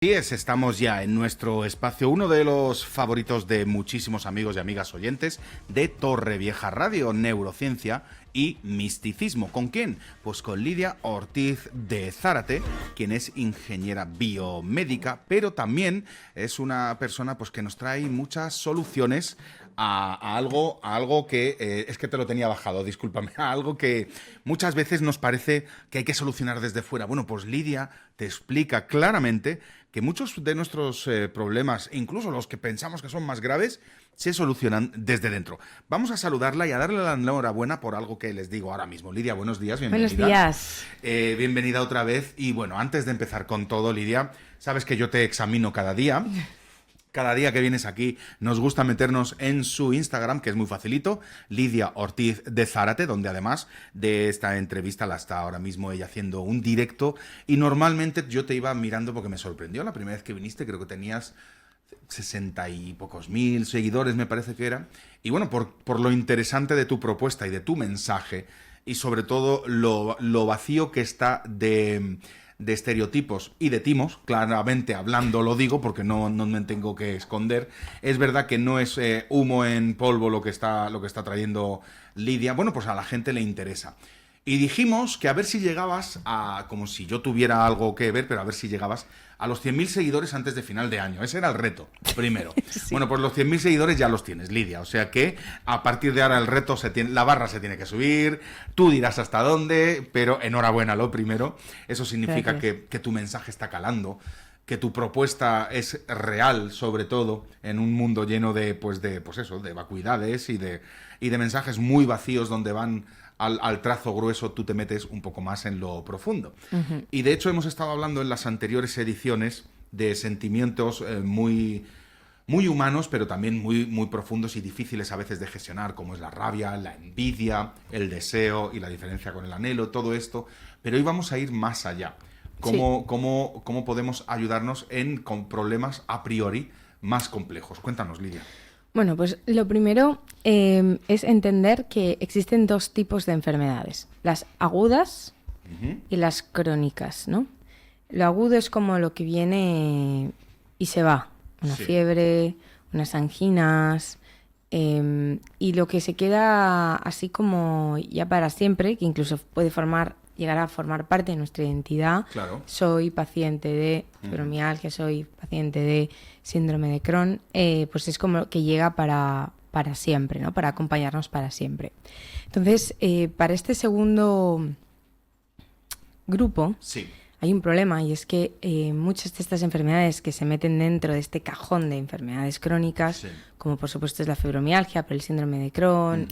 Así es, estamos ya en nuestro espacio, uno de los favoritos de muchísimos amigos y amigas oyentes de Torrevieja Radio, neurociencia y misticismo. ¿Con quién? Pues con Lidia Ortiz de Zárate, quien es ingeniera biomédica, pero también es una persona pues, que nos trae muchas soluciones a algo que, es que te lo tenía bajado, discúlpame, a algo que muchas veces nos parece que hay que solucionar desde fuera. Bueno, pues Lidia te explica claramente que muchos de nuestros problemas, incluso los que pensamos que son más graves, se solucionan desde dentro. Vamos a saludarla y a darle la enhorabuena por algo que les digo ahora mismo. Lidia, buenos días, bienvenida. Buenos días. Bienvenida otra vez. Y bueno, antes de empezar con todo, Lidia, sabes que yo te examino cada día. Cada día que vienes aquí nos gusta meternos en su Instagram, que es muy facilito, Lidia Ortiz de Zárate, donde además de esta entrevista la está ahora mismo ella haciendo un directo. Y normalmente yo te iba mirando porque me sorprendió la primera vez que viniste, creo que tenías 60 y pocos mil seguidores, me parece que era. Y bueno, por lo interesante de tu propuesta y de tu mensaje, y sobre todo lo vacío que está de estereotipos y de timos, claramente hablando lo digo porque no me tengo que esconder. Es verdad que no es humo en polvo lo que está trayendo Lidia. Bueno, pues a la gente le interesa. Y dijimos que a ver si llegabas a, como si yo tuviera algo que ver, pero a ver si llegabas a los 100.000 seguidores antes de final de año. Ese era el reto, primero. Sí. Bueno, pues los 100.000 seguidores ya los tienes, Lidia. O sea que a partir de ahora el reto, la barra se tiene que subir, tú dirás hasta dónde, pero enhorabuena lo primero. Eso significa que tu mensaje está calando, que tu propuesta es real, sobre todo en un mundo lleno de vacuidades y de mensajes muy vacíos donde van al trazo grueso, tú te metes un poco más en lo profundo. Uh-huh. Y de hecho hemos estado hablando en las anteriores ediciones de sentimientos muy humanos, pero también muy profundos y difíciles a veces de gestionar, como es la rabia, la envidia, el deseo y la diferencia con el anhelo, todo esto. Pero hoy vamos a ir más allá. ¿Cómo podemos ayudarnos con problemas a priori más complejos? Cuéntanos, Lidia. Bueno, pues lo primero es entender que existen dos tipos de enfermedades, las agudas y las crónicas, ¿no? Lo agudo es como lo que viene y se va, una fiebre, unas anginas, y lo que se queda así como ya para siempre, que incluso puede llegar a formar parte de nuestra identidad. Claro. Soy paciente de fibromialgia, soy paciente de síndrome de Crohn, pues es como que llega para siempre, ¿no? Para acompañarnos para siempre. Entonces, para este segundo grupo hay un problema, y es que muchas de estas enfermedades que se meten dentro de este cajón de enfermedades crónicas, como por supuesto es la fibromialgia, pero el síndrome de Crohn,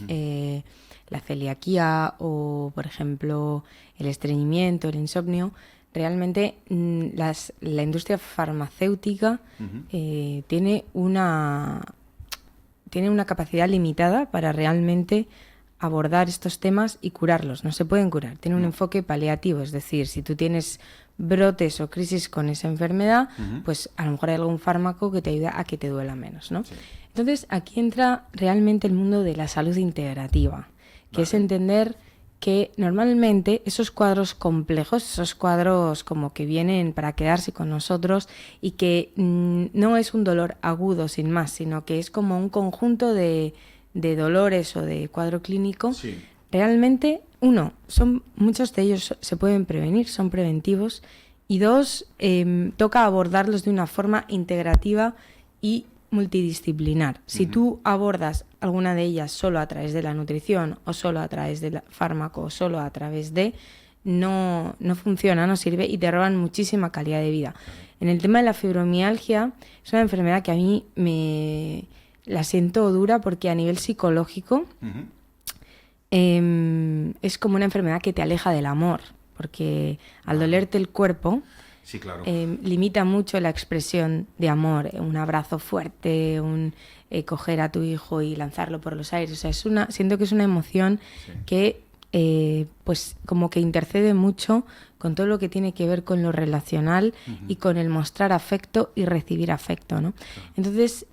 la celiaquía o, por ejemplo, el estreñimiento, el insomnio, realmente la industria farmacéutica tiene una capacidad limitada para realmente abordar estos temas y curarlos. No se pueden curar. Tiene un enfoque paliativo, es decir, si tú tienes brotes o crisis con esa enfermedad, pues a lo mejor hay algún fármaco que te ayuda a que te duela menos, ¿no? Sí. Entonces, aquí entra realmente el mundo de la salud integrativa, que es entender que normalmente esos cuadros complejos, esos cuadros como que vienen para quedarse con nosotros y que no es un dolor agudo sin más, sino que es como un conjunto de dolores o de cuadro clínico, realmente, muchos de ellos se pueden prevenir, son preventivos, y dos, toca abordarlos de una forma integrativa y multidisciplinar. Si tú abordas alguna de ellas solo a través de la nutrición o solo a través del fármaco o solo a través de... No funciona, no sirve y te roban muchísima calidad de vida. En el tema de la fibromialgia, es una enfermedad que a mí la siento dura porque a nivel psicológico es como una enfermedad que te aleja del amor, porque al dolerte el cuerpo... Sí, claro. Limita mucho la expresión de amor, un abrazo fuerte, coger a tu hijo y lanzarlo por los aires. O sea, siento que es una emoción que pues como que intercede mucho con todo lo que tiene que ver con lo relacional y con el mostrar afecto y recibir afecto, ¿no? Entonces,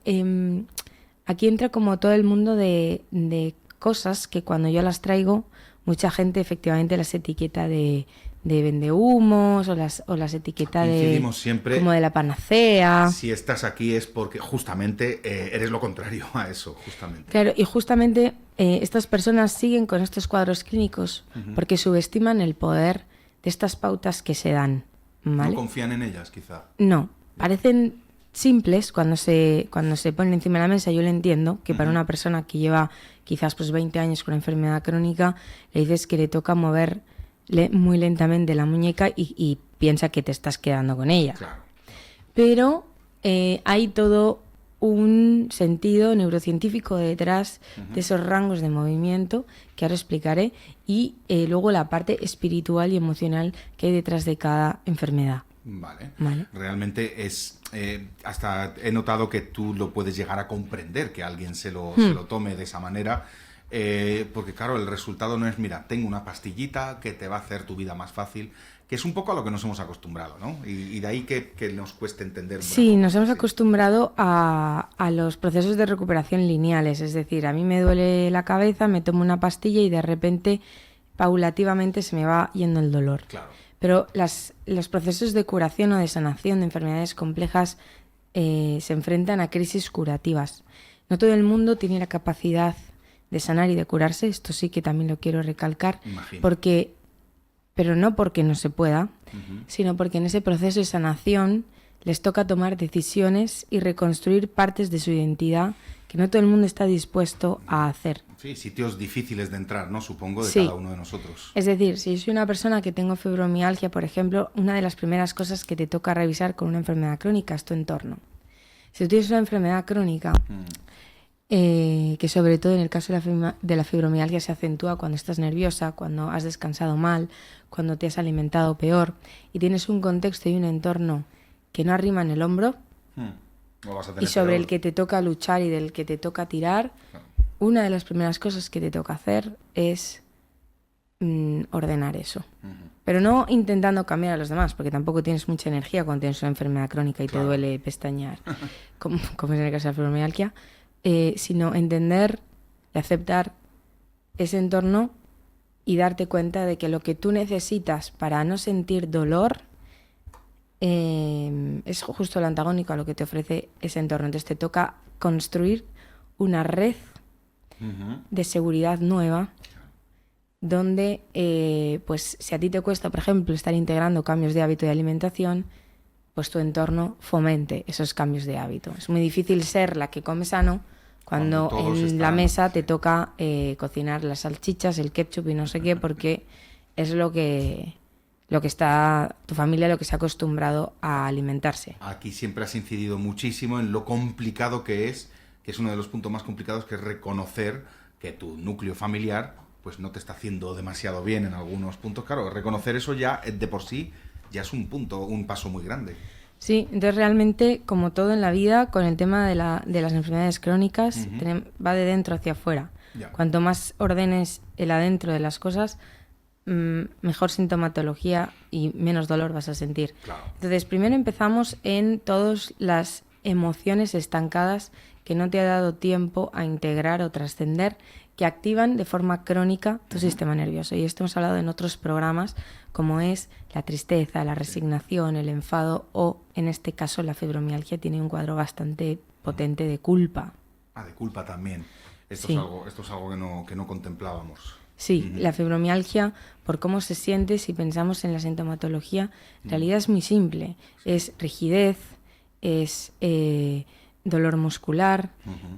aquí entra como todo el mundo de cosas que cuando yo las traigo, mucha gente efectivamente las etiqueta de de vendehumos o las etiquetas Incidimos siempre, como de la panacea. Si estás aquí es porque justamente eres lo contrario a eso, justamente. Claro, y justamente estas personas siguen con estos cuadros clínicos porque subestiman el poder de estas pautas que se dan, ¿vale? No confían en ellas, quizá. No, parecen simples cuando se ponen encima de la mesa. Yo lo entiendo, que para una persona que lleva quizás pues 20 años con una enfermedad crónica, le dices que le toca mover muy lentamente la muñeca y piensa que te estás quedando con ella. Claro. Pero hay todo un sentido neurocientífico detrás de esos rangos de movimiento que ahora explicaré y luego la parte espiritual y emocional que hay detrás de cada enfermedad. Vale. Vale. Realmente es... hasta he notado que tú lo puedes llegar a comprender, que alguien se lo tome de esa manera, porque claro, el resultado no es, mira, tengo una pastillita que te va a hacer tu vida más fácil, que es un poco a lo que nos hemos acostumbrado, ¿no? Y de ahí que nos cueste entender. Sí, nos hemos acostumbrado a los procesos de recuperación lineales, es decir, a mí me duele la cabeza, me tomo una pastilla y de repente, paulativamente, se me va yendo el dolor. Claro. Pero los procesos de curación o de sanación de enfermedades complejas se enfrentan a crisis curativas. No todo el mundo tiene la capacidad de sanar y de curarse, esto sí que también lo quiero recalcar, pero no porque no se pueda, sino porque en ese proceso de sanación les toca tomar decisiones y reconstruir partes de su identidad que no todo el mundo está dispuesto a hacer. Sí, sitios difíciles de entrar, ¿no? Supongo, de cada uno de nosotros. Es decir, si yo soy una persona que tengo fibromialgia, por ejemplo, una de las primeras cosas que te toca revisar con una enfermedad crónica es tu entorno. Si tú tienes una enfermedad crónica, que sobre todo en el caso de la fibromialgia se acentúa cuando estás nerviosa, cuando has descansado mal, cuando te has alimentado peor, y tienes un contexto y un entorno que no arriman el hombro, y sobre el que te toca luchar y del que te toca tirar, una de las primeras cosas que te toca hacer es ordenar eso. Pero no intentando cambiar a los demás, porque tampoco tienes mucha energía cuando tienes una enfermedad crónica y te duele pestañear, como es en el caso de la fibromialgia, sino entender y aceptar ese entorno y darte cuenta de que lo que tú necesitas para no sentir dolor es justo lo antagónico a lo que te ofrece ese entorno. Entonces te toca construir una red de seguridad nueva donde, pues si a ti te cuesta, por ejemplo, estar integrando cambios de hábito de alimentación, pues tu entorno fomente esos cambios de hábito. Es muy difícil ser la que come sano cuando en la mesa te toca cocinar las salchichas, el ketchup y no sé qué, porque es lo que está tu familia, lo que se ha acostumbrado a alimentarse. Aquí siempre has incidido muchísimo en lo complicado que es uno de los puntos más complicados, que es reconocer que tu núcleo familiar pues no te está haciendo demasiado bien en algunos puntos. Claro, reconocer eso ya de por sí ya es un paso muy grande. Sí, entonces realmente, como todo en la vida, con el tema de las enfermedades crónicas, va de dentro hacia afuera. Ya. Cuanto más ordenes el adentro de las cosas, mejor sintomatología y menos dolor vas a sentir. Claro. Entonces, primero empezamos en todas las emociones estancadas que no te ha dado tiempo a integrar o trascender, que activan de forma crónica tu sistema nervioso. Y esto hemos hablado en otros programas, como es la tristeza, la resignación, el enfado o, en este caso, la fibromialgia tiene un cuadro bastante potente de culpa. De culpa también. Esto es algo que no contemplábamos. Sí, la fibromialgia, por cómo se siente, si pensamos en la sintomatología, en realidad es muy simple. Es rigidez, es dolor muscular,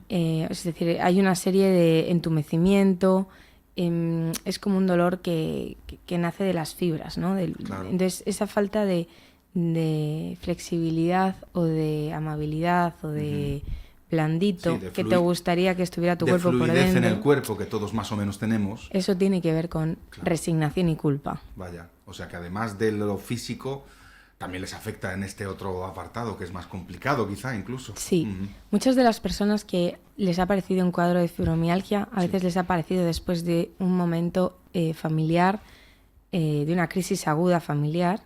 es decir, hay una serie de entumecimiento, es como un dolor que nace de las fibras, ¿no? Claro. Entonces, esa falta de flexibilidad o de amabilidad o de blandito, que te gustaría que estuviera tu cuerpo por dentro. De fluidez en el cuerpo, que todos más o menos tenemos. Eso tiene que ver con resignación y culpa. Vaya, o sea que además de lo físico, también les afecta en este otro apartado, que es más complicado quizá incluso. Sí, muchas de las personas que les ha aparecido un cuadro de fibromialgia, a veces les ha aparecido después de un momento familiar, de una crisis aguda familiar,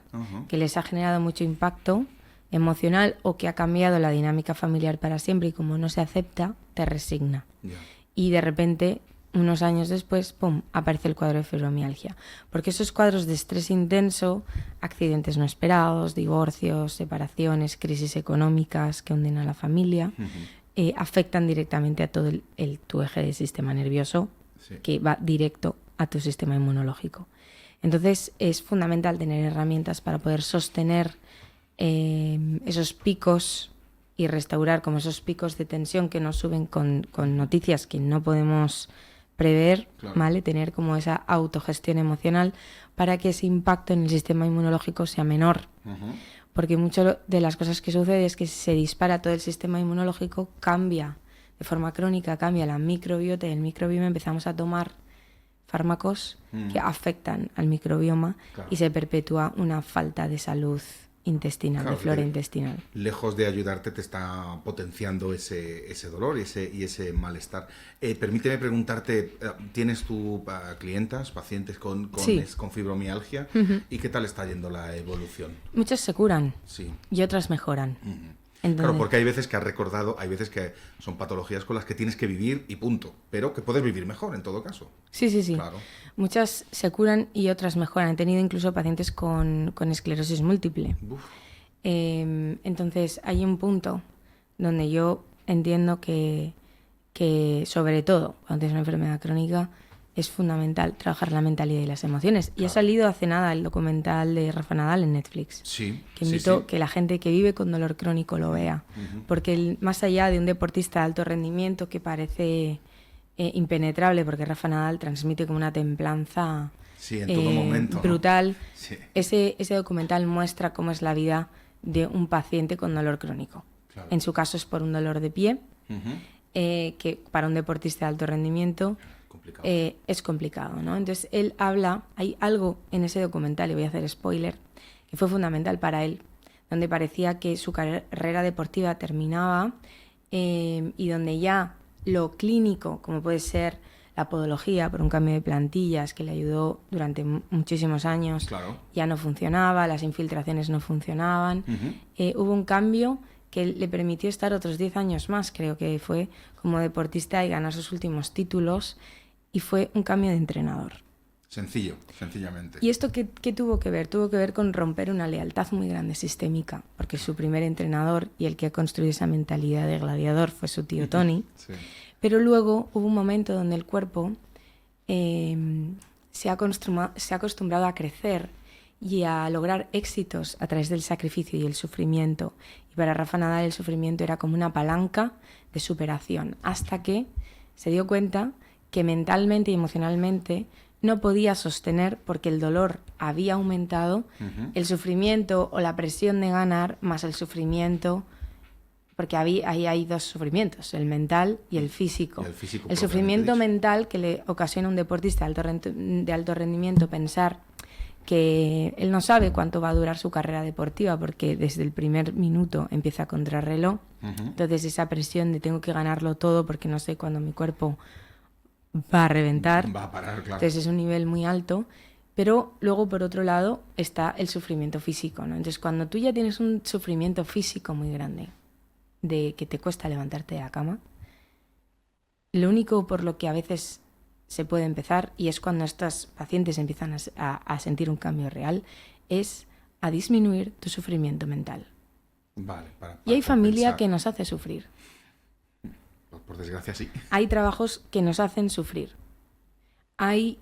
que les ha generado mucho impacto emocional o que ha cambiado la dinámica familiar para siempre, y como no se acepta, te resigna. Yeah. Y de repente unos años después, ¡pum!, aparece el cuadro de fibromialgia. Porque esos cuadros de estrés intenso, accidentes no esperados, divorcios, separaciones, crisis económicas que hunden a la familia, afectan directamente a todo tu eje del sistema nervioso, que va directo a tu sistema inmunológico. Entonces es fundamental tener herramientas para poder sostener esos picos y restaurar como esos picos de tensión que nos suben con noticias que no podemos prever, claro. ¿Vale? Tener como esa autogestión emocional para que ese impacto en el sistema inmunológico sea menor. Porque muchas de las cosas que sucede es que se dispara todo el sistema inmunológico, cambia de forma crónica, cambia la microbiota y el microbioma, empezamos a tomar fármacos que afectan al microbioma, claro. Y se perpetúa una falta de salud intestinal, claro, de flora intestinal. Lejos de ayudarte, te está potenciando ese dolor y ese malestar. Permíteme preguntarte, ¿tienes tú clientas, pacientes con fibromialgia? ¿Y qué tal está yendo la evolución? Muchas se curan, sí, y otras mejoran. Entonces, claro, porque hay veces que has recordado, hay veces que son patologías con las que tienes que vivir y punto, pero que puedes vivir mejor en todo caso. Sí. Claro. Muchas se curan y otras mejoran. He tenido incluso pacientes con esclerosis múltiple. Entonces hay un punto donde yo entiendo que sobre todo cuando tienes una enfermedad crónica es fundamental trabajar la mentalidad y las emociones. Claro. Y ha salido hace nada el documental de Rafa Nadal en Netflix. Sí, que invito que la gente que vive con dolor crónico lo vea. Porque más allá de un deportista de alto rendimiento que parece impenetrable, porque Rafa Nadal transmite como una templanza en todo momento, brutal, ¿no? Sí. Ese documental muestra cómo es la vida de un paciente con dolor crónico. Claro. En su caso es por un dolor de pie, que para un deportista de alto rendimiento es complicado, ¿no? Entonces él habla, hay algo en ese documental, y voy a hacer spoiler, que fue fundamental para él, donde parecía que su carrera deportiva terminaba y donde ya lo clínico, como puede ser la podología por un cambio de plantillas que le ayudó durante muchísimos años, claro. Ya no funcionaba, las infiltraciones no funcionaban, hubo un cambio que le permitió estar otros 10 años más, creo que fue, como deportista y ganar sus últimos títulos, y fue un cambio de entrenador. Sencillamente. ¿Y esto qué tuvo que ver? Tuvo que ver con romper una lealtad muy grande sistémica, porque su primer entrenador y el que ha construido esa mentalidad de gladiador fue su tío Tony. Sí. Pero luego hubo un momento donde el cuerpo se ha acostumbrado a crecer y a lograr éxitos a través del sacrificio y el sufrimiento. Y para Rafa Nadal el sufrimiento era como una palanca de superación, hasta que se dio cuenta que mentalmente y emocionalmente no podía sostener, porque el dolor había aumentado, el sufrimiento o la presión de ganar más el sufrimiento, porque ahí hay dos sufrimientos, el mental y el físico. El sufrimiento mental que le ocasiona a un deportista de alto rendimiento pensar que él no sabe cuánto va a durar su carrera deportiva, porque desde el primer minuto empieza a contrarreloj. Entonces esa presión de tengo que ganarlo todo porque no sé cuándo mi cuerpo va a reventar, va a parar, claro. Entonces es un nivel muy alto, pero luego por otro lado está el sufrimiento físico, ¿no? Entonces cuando tú ya tienes un sufrimiento físico muy grande, de que te cuesta levantarte de la cama, lo único por lo que a veces se puede empezar, y es cuando estos pacientes empiezan a sentir un cambio real, es a disminuir tu sufrimiento mental. Vale, y hay familia que nos hace sufrir. Por desgracia, sí. Hay trabajos que nos hacen sufrir. Hay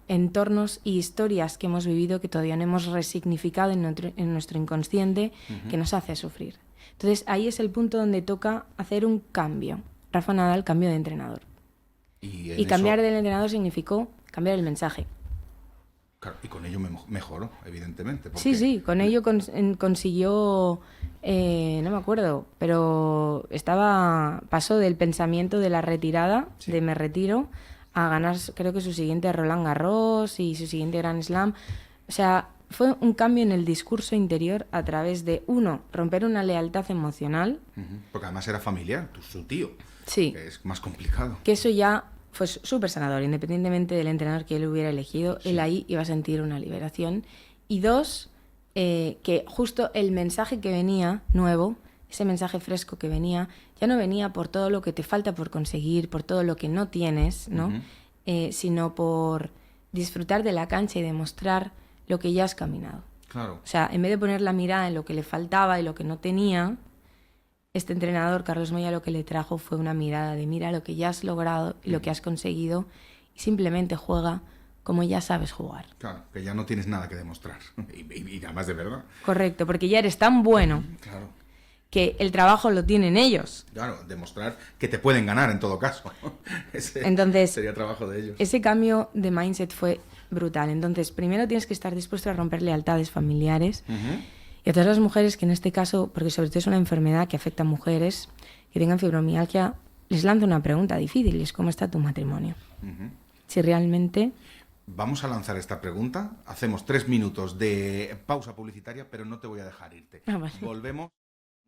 entornos y historias que hemos vivido que todavía no hemos resignificado en nuestro inconsciente, que nos hace sufrir. Entonces ahí es el punto donde toca hacer un cambio. Rafa Nadal cambió de entrenador. Y cambiar del entrenador significó cambiar el mensaje. Claro, y con ello mejoró, evidentemente. Sí, con ello consiguió, no me acuerdo, pero pasó del pensamiento de la retirada, de me retiro, a ganar, creo que su siguiente Roland Garros y su siguiente Grand Slam. O sea, fue un cambio en el discurso interior a través de, romper una lealtad emocional. Porque además era familiar, su tío. Sí. Que es más complicado. Que eso ya fue súper sanador, independientemente del entrenador que él hubiera elegido, él ahí iba a sentir una liberación. Y dos, que justo el mensaje que venía nuevo ese mensaje fresco que venía, ya no venía por todo lo que te falta por conseguir, por todo lo que no tienes, ¿no? Sino por disfrutar de la cancha y demostrar lo que ya has caminado. Claro. O sea, en vez de poner la mirada en lo que le faltaba y lo que no tenía, este entrenador, Carlos Moya, lo que le trajo fue una mirada de mira lo que ya has logrado y lo que has conseguido y simplemente juega como ya sabes jugar. Claro, que ya no tienes nada que demostrar. Y además de verdad. Correcto, porque ya eres tan bueno Claro. que el trabajo lo tienen ellos. Claro, demostrar que te pueden ganar en todo caso. Entonces, sería trabajo de ellos. Ese cambio de mindset fue brutal. Entonces, primero tienes que estar dispuesto a romper lealtades familiares. Y a todas las mujeres que en este caso, porque sobre todo es una enfermedad que afecta a mujeres que tengan fibromialgia, les lanzo una pregunta difícil y es ¿cómo está tu matrimonio? Si realmente... Vamos a lanzar esta pregunta. Hacemos 3 minutos de pausa publicitaria, pero no te voy a dejar irte. Vale. Volvemos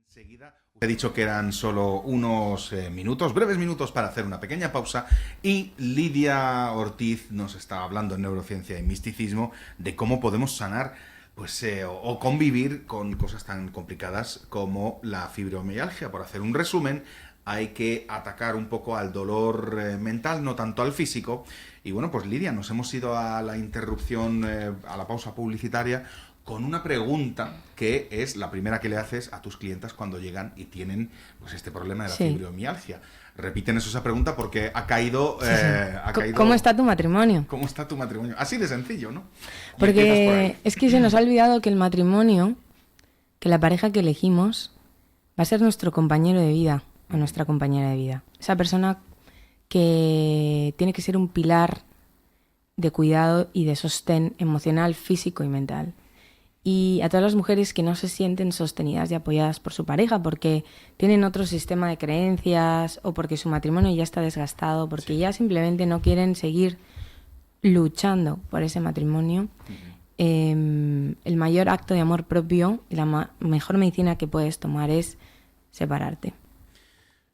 enseguida. He dicho que eran solo unos minutos, breves minutos para hacer una pequeña pausa y Lidia Ortiz nos está hablando en neurociencia y misticismo de cómo podemos sanar pues o convivir con cosas tan complicadas como la fibromialgia. Por hacer un resumen, hay que atacar un poco al dolor mental, no tanto al físico. Y bueno, pues Lidia, nos hemos ido a la interrupción, a la pausa publicitaria, con una pregunta que es la primera que le haces a tus clientas cuando llegan y tienen pues este problema de la fibromialgia. Repítenos esa pregunta porque ha caído... ¿Cómo está tu matrimonio? ¿Cómo está tu matrimonio? Así de sencillo, ¿no? Porque es que se nos ha olvidado que el matrimonio, que la pareja que elegimos, va a ser nuestro compañero de vida o nuestra compañera de vida. Esa persona que tiene que ser un pilar de cuidado y de sostén emocional, físico y mental. Y a todas las mujeres que no se sienten sostenidas y apoyadas por su pareja porque tienen otro sistema de creencias o porque su matrimonio ya está desgastado, porque ya simplemente no quieren seguir luchando por ese matrimonio, el mayor acto de amor propio y la mejor medicina que puedes tomar es separarte.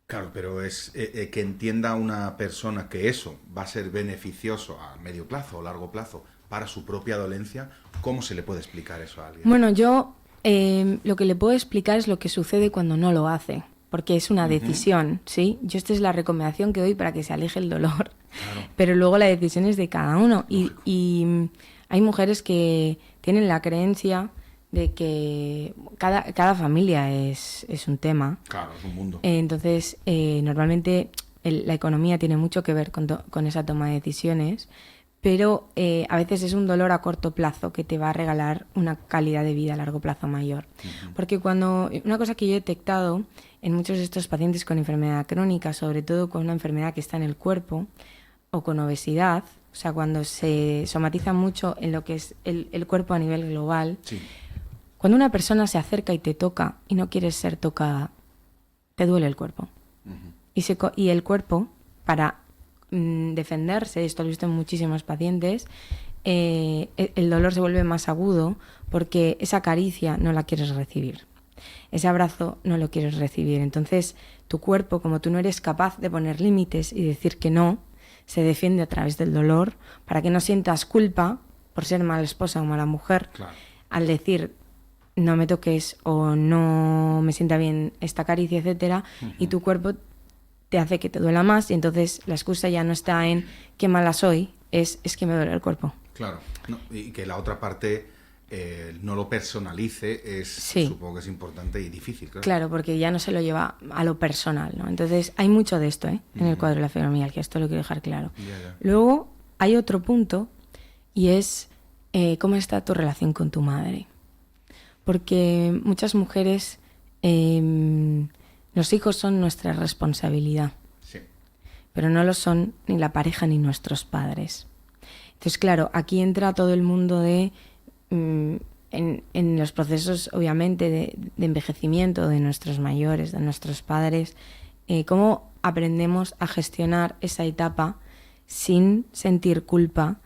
Claro, pero es que entienda una persona que eso va a ser beneficioso a medio plazo o largo plazo para su propia dolencia. ¿Cómo se le puede explicar eso a alguien? Bueno, yo lo que le puedo explicar es lo que sucede cuando no lo hace, porque es una decisión, ¿sí? Yo esta es la recomendación que doy para que se aleje el dolor, claro. Pero luego la decisión es de cada uno. Y hay mujeres que tienen la creencia de que cada familia es un tema. Claro, es un mundo. Entonces, normalmente la economía tiene mucho que ver con esa toma de decisiones, pero a veces es un dolor a corto plazo que te va a regalar una calidad de vida a largo plazo mayor. Porque una cosa que yo he detectado en muchos de estos pacientes con enfermedad crónica, sobre todo con una enfermedad que está en el cuerpo o con obesidad, o sea, cuando se somatiza mucho en lo que es el cuerpo a nivel global, sí. Cuando una persona se acerca y te toca y no quieres ser tocada, te duele el cuerpo. Y el cuerpo, para defenderse, esto lo he visto en muchísimos pacientes, el dolor se vuelve más agudo porque esa caricia no la quieres recibir. Ese abrazo no lo quieres recibir. Entonces, tu cuerpo, como tú no eres capaz de poner límites y decir que no, se defiende a través del dolor para que no sientas culpa por ser mala esposa o mala mujer. Claro. Al decir no me toques o no me sienta bien esta caricia, etcétera, y tu cuerpo te hace que te duela más y entonces la excusa ya no está en qué mala soy, es que me duele el cuerpo. Claro, no, y que la otra parte no lo personalice supongo que es importante y difícil. Claro, porque ya no se lo lleva a lo personal, ¿no? Entonces hay mucho de esto en el cuadro de la fibromialgia, esto lo quiero dejar claro. Luego hay otro punto y es cómo está tu relación con tu madre. Porque muchas mujeres, los hijos son nuestra responsabilidad, sí. Pero no lo son ni la pareja ni nuestros padres. Entonces, claro, aquí entra todo el mundo de, en los procesos, obviamente, de envejecimiento de nuestros mayores, de nuestros padres, cómo aprendemos a gestionar esa etapa sin sentir culpa,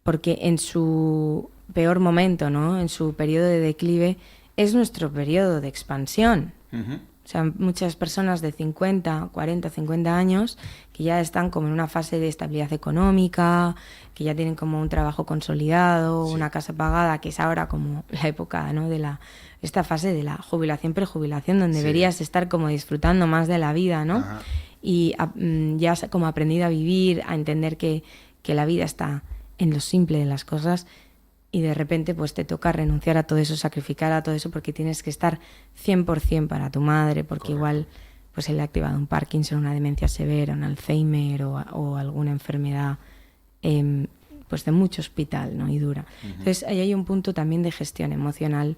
porque en su peor momento, ¿no? En su periodo de declive, es nuestro periodo de expansión. O sea, muchas personas de 50, 40, 50 años que ya están como en una fase de estabilidad económica, que ya tienen como un trabajo consolidado, una casa pagada, que es ahora como la época, ¿no?, de esta fase de la jubilación, prejubilación, donde deberías estar como disfrutando más de la vida, ¿no? Ajá. Y ya has como aprendido a vivir, a entender que la vida está en lo simple de las cosas, y de repente pues te toca renunciar a todo eso, sacrificar a todo eso, porque tienes que estar 100% para tu madre, porque igual pues se le ha activado un Parkinson, una demencia severa, un Alzheimer o alguna enfermedad pues de mucho hospital, ¿no?, y dura. Entonces ahí hay un punto también de gestión emocional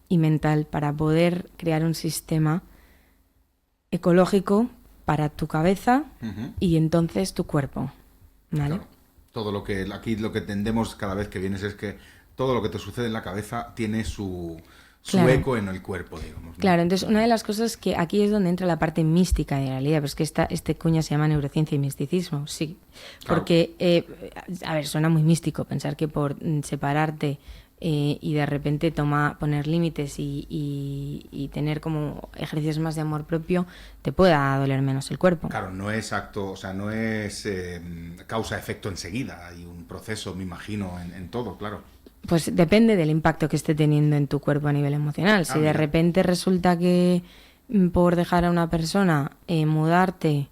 y mental para poder crear un sistema ecológico para tu cabeza y entonces tu cuerpo, ¿vale? Claro. Todo lo que aquí lo que tendemos cada vez que vienes es que todo lo que te sucede en la cabeza tiene su eco en el cuerpo, digamos, ¿no? Claro, entonces una de las cosas que aquí es donde entra la parte mística de la realidad, pero es que este cuña se llama neurociencia y misticismo, sí. Claro. Porque, a ver, suena muy místico pensar que por separarte y de repente poner límites y tener como ejercicios más de amor propio, te pueda doler menos el cuerpo. Claro, no es acto, o sea, no es causa-efecto enseguida, hay un proceso, me imagino, en todo, claro. Pues depende del impacto que esté teniendo en tu cuerpo a nivel emocional. Si de repente resulta que por dejar a una persona, mudarte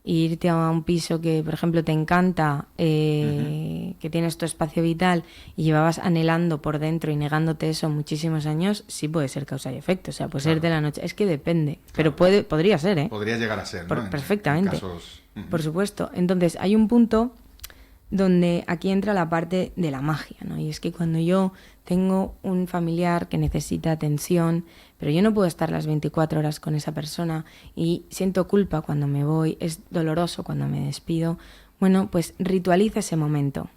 e irte a un piso que, por ejemplo, te encanta, que tienes tu espacio vital y llevabas anhelando por dentro y negándote eso muchísimos años, sí puede ser causa y efecto. O sea, puede ser de la noche. Es que depende. Claro. Pero podría ser, ¿eh? Podría llegar a ser, ¿no? Perfectamente. En casos... Por supuesto. Entonces, hay un punto donde aquí entra la parte de la magia, ¿no? Y es que cuando yo tengo un familiar que necesita atención, pero yo no puedo estar las 24 horas con esa persona y siento culpa cuando me voy, es doloroso cuando me despido, bueno, pues ritualiza ese momento.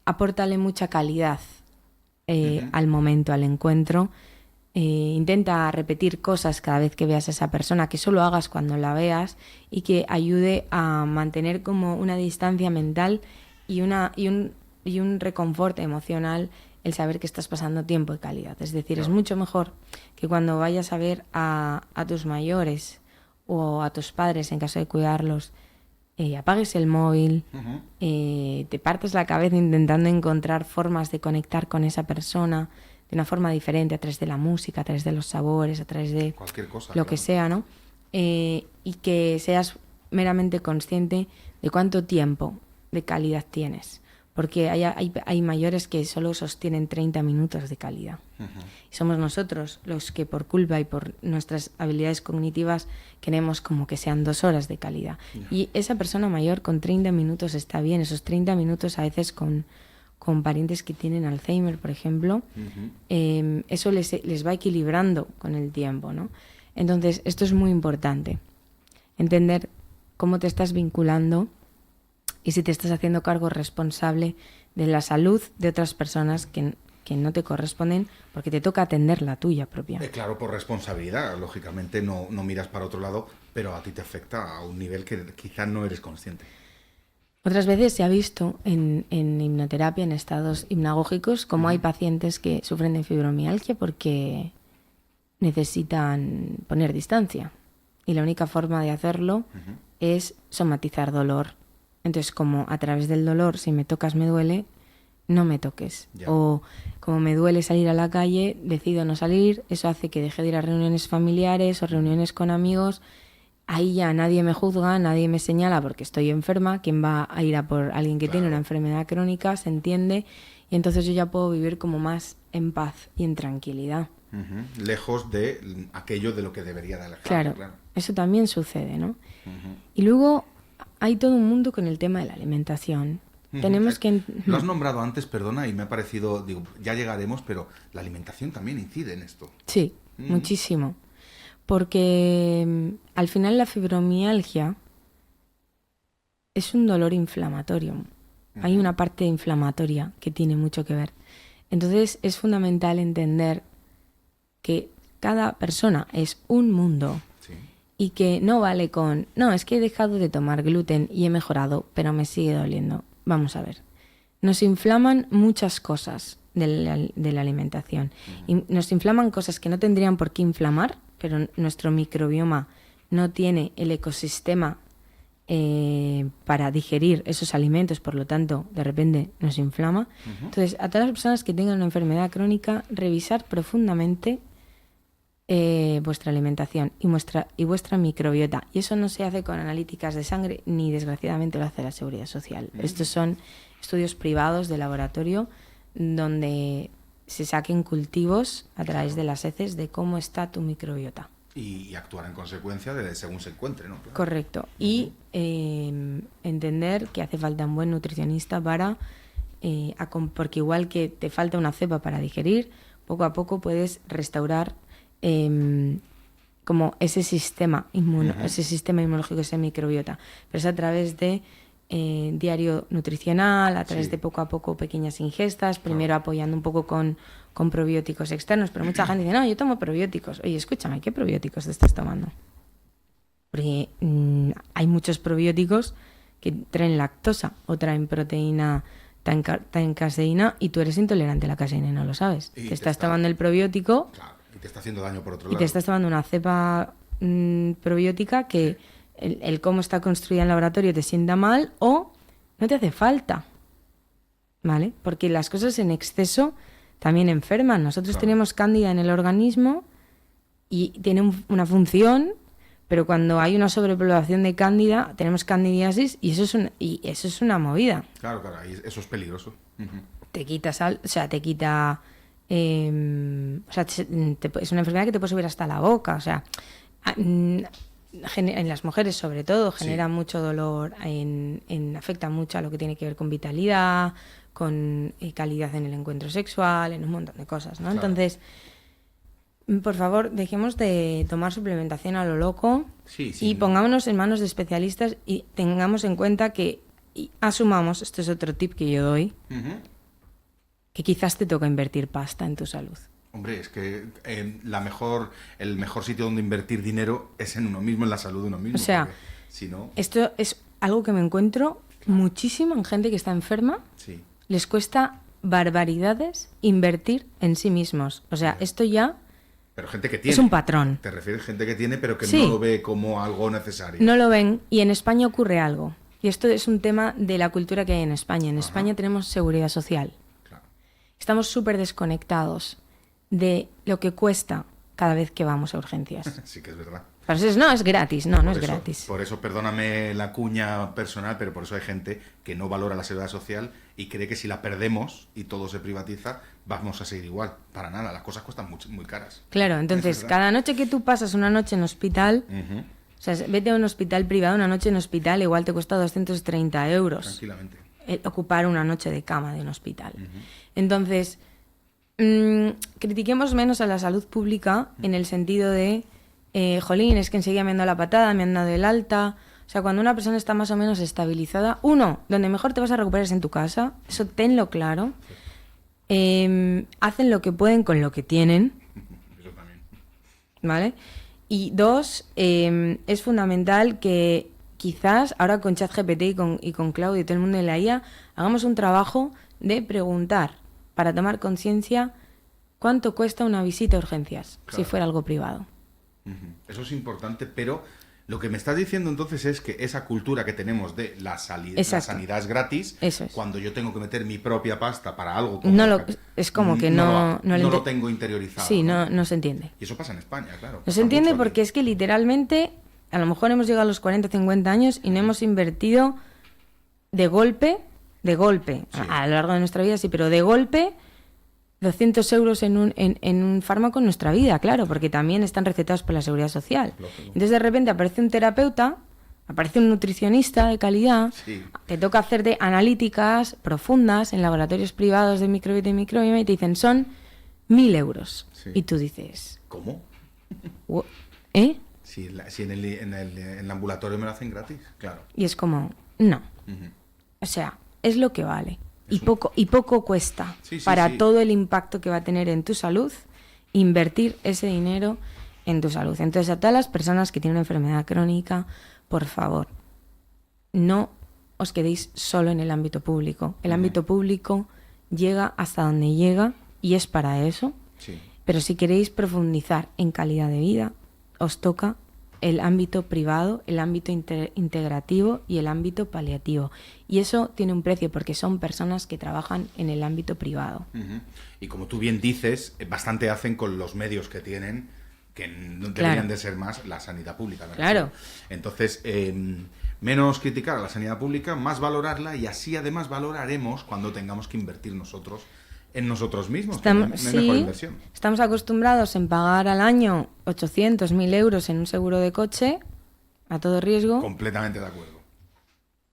Apórtale mucha calidad al momento, al encuentro. Intenta repetir cosas cada vez que veas a esa persona, que solo hagas cuando la veas y que ayude a mantener como una distancia mental y un reconfort emocional el saber que estás pasando tiempo de calidad. Es decir, es mucho mejor que cuando vayas a ver a tus mayores o a tus padres en caso de cuidarlos, apagues el móvil, te partes la cabeza intentando encontrar formas de conectar con esa persona de una forma diferente, a través de la música, a través de los sabores, a través de cualquier cosa, lo que sea, ¿no? Y que seas meramente consciente de cuánto tiempo de calidad tienes. Porque hay mayores que solo sostienen 30 minutos de calidad. Y somos nosotros los que por culpa y por nuestras habilidades cognitivas queremos como que sean 2 horas de calidad. Y esa persona mayor con 30 minutos está bien. Esos 30 minutos a veces con parientes que tienen Alzheimer, por ejemplo, eso les va equilibrando con el tiempo, ¿no? Entonces, esto es muy importante. Entender cómo te estás vinculando y si te estás haciendo cargo responsable de la salud de otras personas que no te corresponden, porque te toca atender la tuya propia. Claro, por responsabilidad. Lógicamente no miras para otro lado, pero a ti te afecta a un nivel que quizás no eres consciente. Otras veces se ha visto en hipnoterapia, en estados hipnagógicos, como hay pacientes que sufren de fibromialgia porque necesitan poner distancia. Y la única forma de hacerlo es somatizar dolor. Entonces, como a través del dolor, si me tocas me duele, no me toques. Ya. O como me duele salir a la calle, decido no salir. Eso hace que deje de ir a reuniones familiares o reuniones con amigos. Ahí ya nadie me juzga, nadie me señala porque estoy enferma. ¿Quién va a ir a por alguien que tiene una enfermedad crónica? Se entiende. Y entonces yo ya puedo vivir como más en paz y en tranquilidad. Lejos de aquello de lo que debería de alejarme. Claro, eso también sucede, ¿no? Y luego hay todo un mundo con el tema de la alimentación. Tenemos que... Lo has nombrado antes, perdona, y me ha parecido, digo, ya llegaremos, pero la alimentación también incide en esto. Sí, muchísimo. Porque al final la fibromialgia es un dolor inflamatorio. Hay una parte inflamatoria que tiene mucho que ver. Entonces es fundamental entender que cada persona es un mundo. Sí. Y que no vale con, no, es que he dejado de tomar gluten y he mejorado, pero me sigue doliendo. Vamos a ver. Nos inflaman muchas cosas de la alimentación. Y nos inflaman cosas que no tendrían por qué inflamar, pero nuestro microbioma no tiene el ecosistema para digerir esos alimentos, por lo tanto, de repente nos inflama. Entonces, a todas las personas que tengan una enfermedad crónica, revisar profundamente vuestra alimentación y vuestra microbiota. Y eso no se hace con analíticas de sangre, ni desgraciadamente lo hace la Seguridad Social. Estos son estudios privados de laboratorio donde se saquen cultivos a través de las heces de cómo está tu microbiota. Y actuar en consecuencia de según se encuentre, ¿no? Claro. Correcto. Y entender que hace falta un buen nutricionista para... porque igual que te falta una cepa para digerir, poco a poco puedes restaurar como ese sistema inmunológico, ese microbiota. Pero es a través de diario nutricional, a través de poco a poco pequeñas ingestas, primero apoyando un poco con probióticos externos, pero mucha gente dice, no, yo tomo probióticos. Oye, escúchame, ¿qué probióticos te estás tomando? Porque hay muchos probióticos que traen lactosa o traen proteína, traen caseína, y tú eres intolerante a la caseína y no lo sabes. Te estás tomando el probiótico... Claro, y te está haciendo daño por otro lado. Y te estás tomando una cepa probiótica que el cómo está construida en laboratorio te sienta mal o no te hace falta, ¿vale? Porque las cosas en exceso también enferman. Nosotros tenemos cándida en el organismo y tiene una función, pero cuando hay una sobrepoblación de cándida tenemos candidiasis y eso es una movida. Claro, eso es peligroso. Te quita sal, o sea, te quita... es una enfermedad que te puede subir hasta la boca, o sea... en las mujeres sobre todo genera mucho dolor, afecta mucho a lo que tiene que ver con vitalidad, con calidad en el encuentro sexual, en un montón de cosas, ¿no? Claro. Entonces, por favor, dejemos de tomar suplementación a lo loco y pongámonos en manos de especialistas y tengamos en cuenta que asumamos, esto es otro tip que yo doy, que quizás te toca invertir pasta en tu salud. Hombre, es que el mejor sitio donde invertir dinero es en uno mismo, en la salud de uno mismo. O sea, si no... esto es algo que me encuentro muchísimo en gente que está enferma. Sí. Les cuesta barbaridades invertir en sí mismos. O sea, esto ya... Pero gente que tiene. Es un patrón. Te refieres a gente que tiene, pero que no lo ve como algo necesario. No lo ven. Y en España ocurre algo. Y esto es un tema de la cultura que hay en España. En España tenemos seguridad social. Claro. Estamos súper desconectados de lo que cuesta cada vez que vamos a urgencias. Sí que es verdad. Entonces, no, es gratis. No es gratis. Por eso, perdóname la cuña personal, pero por eso hay gente que no valora la seguridad social y cree que si la perdemos y todo se privatiza, vamos a seguir igual. Para nada, las cosas cuestan muy caras. Claro, entonces, cada noche que tú pasas una noche en hospital, o sea, vete a un hospital privado, una noche en hospital igual te cuesta 230 euros. Tranquilamente. Ocupar una noche de cama de un hospital. Entonces, critiquemos menos a la salud pública en el sentido de jolín, es que enseguida me han dado la patada, me han dado el alta. O sea, cuando una persona está más o menos estabilizada, donde mejor te vas a recuperar es en tu casa, eso tenlo claro. Hacen lo que pueden con lo que tienen. Eso también. ¿Vale? Y dos, es fundamental que quizás ahora con ChatGPT y con Claudio y todo el mundo de la IA, hagamos un trabajo de preguntar para tomar conciencia cuánto cuesta una visita a urgencias, si fuera algo privado. Eso es importante, pero lo que me estás diciendo entonces es que esa cultura que tenemos de la sanidad es gratis, cuando yo tengo que meter mi propia pasta para algo... Es como que no lo tengo interiorizado. Sí, no se entiende. Y eso pasa en España, claro. No se entiende porque es que literalmente, a lo mejor hemos llegado a los 40 o 50 años y no hemos invertido de golpe, a lo largo de nuestra vida sí, pero de golpe... 200 euros en un fármaco en nuestra vida, claro, porque también están recetados por la Seguridad Social. Lógico. Entonces, de repente aparece un terapeuta, aparece un nutricionista de calidad, te toca hacerte analíticas profundas en laboratorios privados de microbiota y microbioma y te dicen, son 1.000 euros. Sí. Y tú dices... ¿Cómo? ¿Eh? Si en el ambulatorio me lo hacen gratis, claro. Y es como, no. O sea, es lo que vale. Y poco cuesta para todo el impacto que va a tener en tu salud invertir ese dinero en tu salud. Entonces, a todas las personas que tienen una enfermedad crónica, por favor, no os quedéis solo en el ámbito público. El ámbito público llega hasta donde llega y es para eso. Sí. Pero si queréis profundizar en calidad de vida, os toca el ámbito privado, el ámbito integrativo y el ámbito paliativo. Y eso tiene un precio porque son personas que trabajan en el ámbito privado. Y como tú bien dices, bastante hacen con los medios que tienen, que deberían de ser más la sanidad pública. ¿No? Claro. Entonces, menos criticar a la sanidad pública, más valorarla, y así además valoraremos cuando tengamos que invertir nosotros en nosotros mismos. Es mejor inversión. Estamos acostumbrados en pagar al año 800, 1.000 euros en un seguro de coche a todo riesgo. Completamente de acuerdo.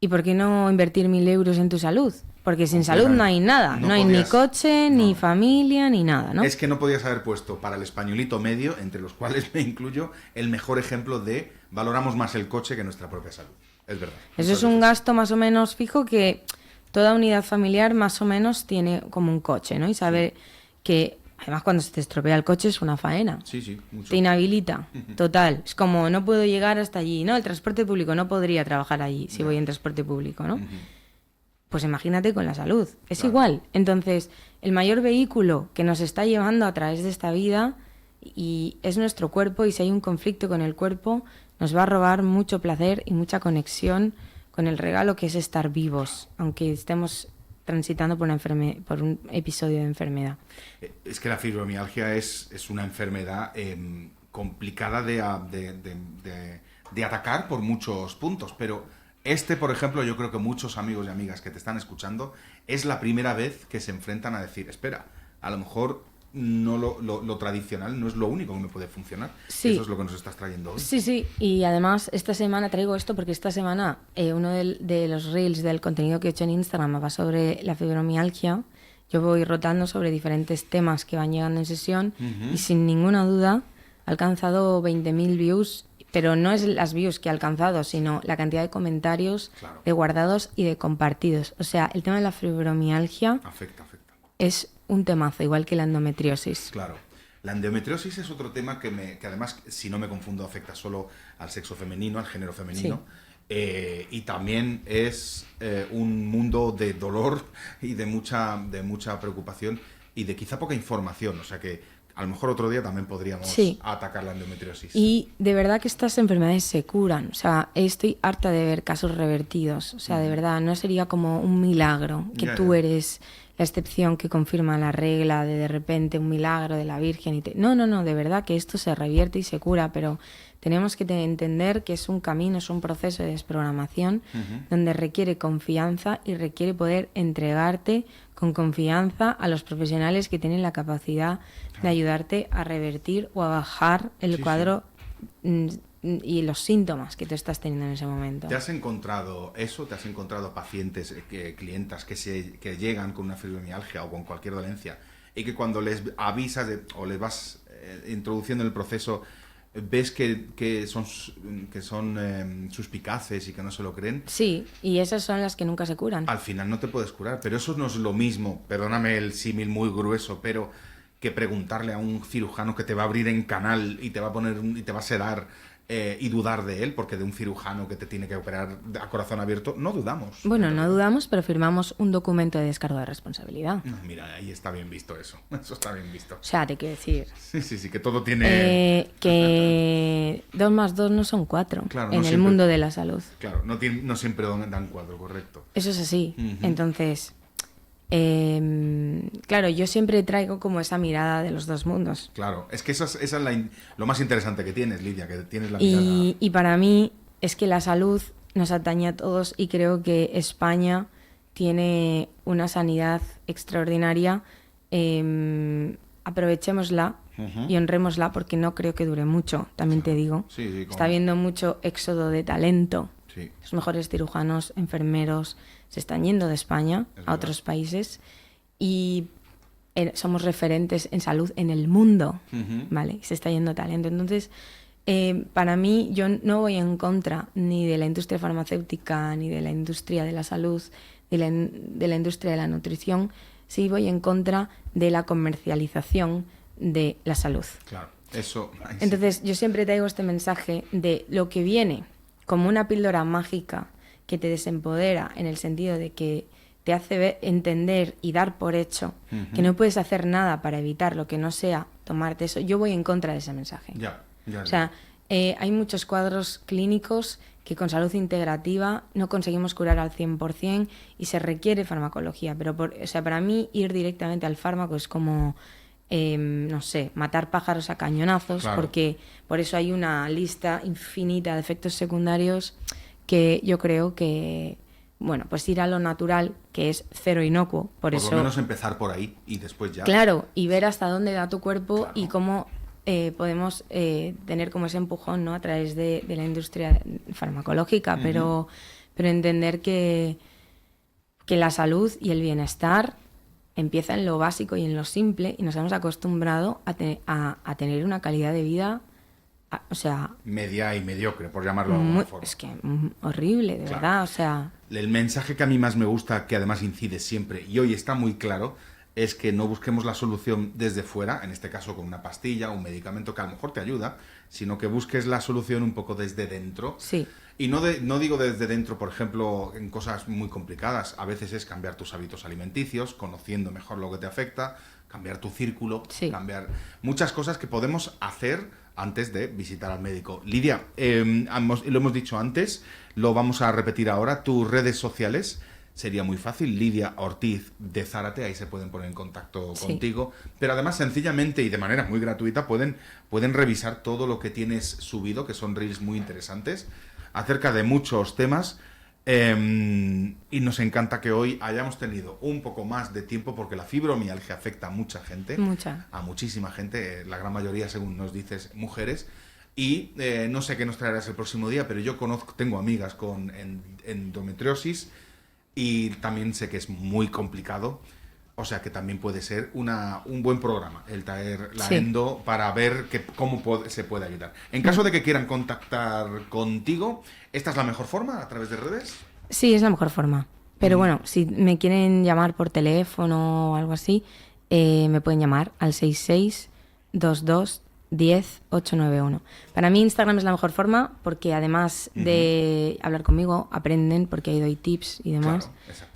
¿Y por qué no invertir 1.000 euros en tu salud? Porque sin salud no hay nada. No hay ni coche, ni familia, ni nada, ¿no? Es que no podías haber puesto para el españolito medio, entre los cuales me incluyo, el mejor ejemplo de valoramos más el coche que nuestra propia salud. Es verdad. Eso es un gasto más o menos fijo que toda unidad familiar más o menos tiene como un coche, ¿no? Y saber que, además, cuando se te estropea el coche es una faena. Sí, mucho. Te inhabilita, total. Es como, no puedo llegar hasta allí. No, el transporte público, no podría trabajar allí si voy en transporte público, ¿no? Pues imagínate con la salud. Es igual. Entonces, el mayor vehículo que nos está llevando a través de esta vida y es nuestro cuerpo, y si hay un conflicto con el cuerpo, nos va a robar mucho placer y mucha conexión con el regalo que es estar vivos, aunque estemos transitando por un episodio de enfermedad. Es que la fibromialgia es una enfermedad complicada de atacar por muchos puntos, pero por ejemplo, yo creo que muchos amigos y amigas que te están escuchando, es la primera vez que se enfrentan a decir, espera, a lo mejor no lo tradicional no es lo único que me puede funcionar. Sí. Eso es lo que nos estás trayendo hoy. Sí, y además esta semana traigo esto porque esta semana uno de los reels del contenido que he hecho en Instagram va sobre la fibromialgia. Yo voy rotando sobre diferentes temas que van llegando en sesión y sin ninguna duda ha alcanzado 20.000 views, pero no es las views que ha alcanzado, sino la cantidad de comentarios, de guardados y de compartidos. O sea, el tema de la fibromialgia afecta. Es un temazo, igual que la endometriosis. Claro. La endometriosis es otro tema que además, si no me confundo, afecta solo al sexo femenino, al género femenino. Sí. Y también es un mundo de dolor y de mucha preocupación y de quizá poca información. O sea que a lo mejor otro día también podríamos atacar la endometriosis. Y de verdad que estas enfermedades se curan. O sea, estoy harta de ver casos revertidos. O sea, de verdad, no sería como un milagro que tú eres la excepción que confirma la regla de repente un milagro de la Virgen. No, de verdad que esto se revierte y se cura, pero tenemos que entender que es un camino, es un proceso de desprogramación donde requiere confianza y requiere poder entregarte con confianza a los profesionales que tienen la capacidad de ayudarte a revertir o a bajar el cuadro y los síntomas que tú estás teniendo en ese momento. ¿Te has encontrado eso? ¿Te has encontrado pacientes, clientas que llegan con una fibromialgia o con cualquier dolencia y que cuando les avisas o les vas introduciendo en el proceso ves que son suspicaces y que no se lo creen? Sí, y esas son las que nunca se curan. Al final no te puedes curar, pero eso no es lo mismo, perdóname el símil muy grueso, pero que preguntarle a un cirujano que te va a abrir en canal y te va a poner y te va a sedar y dudar de él, porque de un cirujano que te tiene que operar a corazón abierto no dudamos. Bueno, no dudamos, pero firmamos un documento de descargo de responsabilidad. No, mira, ahí está bien visto eso está bien visto. O sea, te quiero decir... Sí, que todo tiene... que 2 más 2 no son 4 claro, en el mundo de la salud. Claro, no siempre dan 4, correcto. Eso es así. Entonces... claro, yo siempre traigo como esa mirada de los dos mundos. Claro, es que esa es lo más interesante que tienes, Lidia, que tienes la mirada. Y para mí es que la salud nos atañe a todos y creo que España tiene una sanidad extraordinaria. Aprovechémosla y honrémosla porque no creo que dure mucho, también te digo. Sí, está habiendo mucho éxodo de talento. Sí. Los mejores cirujanos, enfermeros se están yendo de España a otros países y somos referentes en salud en el mundo, ¿vale? Se está yendo talento. Entonces, para mí, yo no voy en contra ni de la industria farmacéutica, ni de la industria de la salud, ni de la industria de la nutrición. Sí voy en contra de la comercialización de la salud. Claro, eso... Entonces, yo siempre traigo este mensaje de lo que viene como una píldora mágica que te desempodera en el sentido de que te hace entender y dar por hecho que no puedes hacer nada para evitar lo que no sea tomarte eso. Yo voy en contra de ese mensaje. Ya. O sea, hay muchos cuadros clínicos que con salud integrativa no conseguimos curar al 100% y se requiere farmacología. Pero o sea, para mí ir directamente al fármaco es como, no sé, matar pájaros a cañonazos, Claro. porque por eso hay una lista infinita de efectos secundarios que yo creo que, bueno, pues ir a lo natural, que es cero inocuo. Por eso, lo menos empezar por ahí y después ya. claro, y ver hasta dónde da tu cuerpo Claro. y cómo podemos tener como ese empujón, ¿no?, a través de la industria farmacológica, pero entender que la salud y el bienestar empieza en lo básico y en lo simple, y nos hemos acostumbrado a tener una calidad de vida, o sea, Media y mediocre, por llamarlo de alguna forma. es que horrible, de Claro. verdad, o sea... El mensaje que a mí más me gusta, que además incide siempre, y hoy está muy claro, es que no busquemos la solución desde fuera, en este caso con una pastilla o un medicamento que a lo mejor te ayuda, sino que busques la solución un poco desde dentro. Sí. Y no digo desde dentro, por ejemplo, en cosas muy complicadas. A veces es cambiar tus hábitos alimenticios, conociendo mejor lo que te afecta, cambiar tu círculo, Sí. cambiar muchas cosas que podemos hacer antes de visitar al médico. Lidia, lo hemos dicho antes, lo vamos a repetir ahora, tus redes sociales. Sería muy fácil, Lidia Ortiz de Zárate, ahí se pueden poner en contacto Sí. contigo, pero además sencillamente y de manera muy gratuita pueden revisar todo lo que tienes subido, que son reels muy interesantes, acerca de muchos temas, y nos encanta que hoy hayamos tenido un poco más de tiempo, porque la fibromialgia afecta a mucha gente, Mucha. a muchísima gente, la gran mayoría, según nos dices, mujeres. Y no sé qué nos traerás el próximo día, pero yo tengo amigas con endometriosis y también sé que es muy complicado, o sea que también puede ser un buen programa el traer la Sí. endo para ver cómo se puede ayudar. En caso de que quieran contactar contigo, ¿esta es la mejor forma a través de redes? Sí, es la mejor forma. Pero bueno, si me quieren llamar por teléfono o algo así, me pueden llamar al 662210-891. Para mí Instagram es la mejor forma porque además de hablar conmigo, aprenden porque ahí doy tips y demás. Claro, exactamente.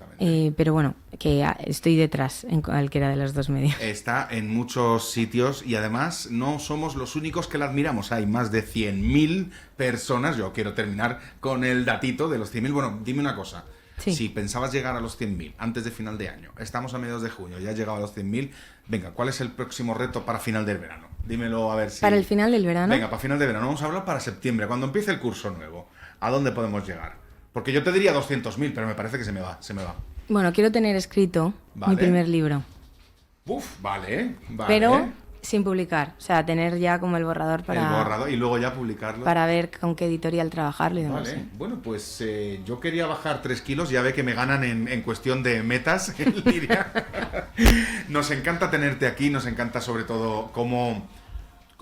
Pero bueno, que estoy detrás en cualquiera de los dos medios. Está en muchos sitios y además no somos los únicos que la admiramos. Hay más de 100.000 personas. Yo quiero terminar con el datito de los 100.000. Bueno, dime una cosa. Sí. Si pensabas llegar a los 100.000 antes de final de año, estamos a mediados de junio, ya has llegado a los 100.000, venga, ¿cuál es el próximo reto para final del verano? Dímelo a ver si... Para el final del verano. Venga, para final de verano. Vamos a hablar para septiembre, cuando empiece el curso nuevo. ¿A dónde podemos llegar? Porque yo te diría 200.000, pero me parece que se me va. Bueno, quiero tener escrito Vale. mi primer libro, Uf, vale. pero sin publicar. O sea, tener ya como el borrador El para, borrado y luego ya publicarlo. para ver con qué editorial trabajarlo y demás. Vale, ¿Sí? bueno, pues yo quería bajar 3 kilos, ya ve que me ganan en cuestión de metas, Lidia. Nos encanta tenerte aquí, nos encanta sobre todo cómo,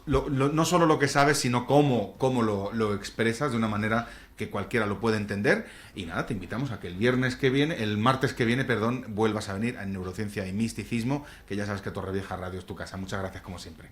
no solo lo que sabes, sino cómo lo expresas de una manera que cualquiera lo puede entender. Y nada, te invitamos a que el martes que viene, vuelvas a venir a Neurociencia y Misticismo, que ya sabes que Torrevieja Radio es tu casa. Muchas gracias como siempre.